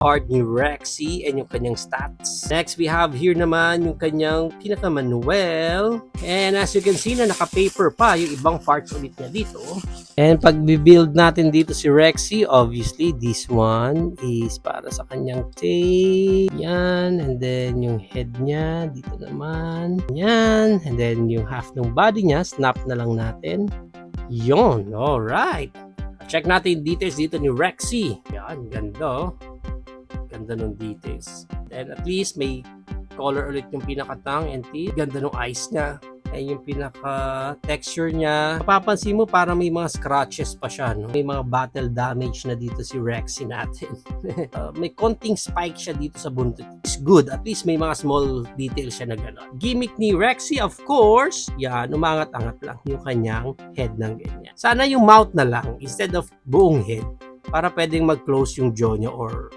Card ni Rexy and yung kanyang stats. Next, we have here naman yung kanyang pinaka-manual. And as you can see na naka-paper pa yung ibang parts ulit niya dito. And pag build natin dito si Rexy, obviously this one is para sa kanyang tail. Yan. And then yung head niya dito naman. Yan. And then yung half ng body niya, snap na lang natin. Yon. Alright. Check natin details dito ni Rexy. Yan. Ganda oh. Ganda ng details. And at least may color ulit yung pinaka-tongue and teeth. Ganda ng eyes niya. And yung pinaka-texture niya. Mapapansin mo parang may mga scratches pa siya. No? May mga battle damage na dito si Rexy natin. May konting spike siya dito sa buntot. It's good. At least may mga small details siya na gano'n. Gimmick ni Rexy, of course. Yan, umangat-angat lang yung kanyang head ng ganyan. Sana yung mouth na lang instead of buong head. Para pwedeng mag-close yung jaw niya or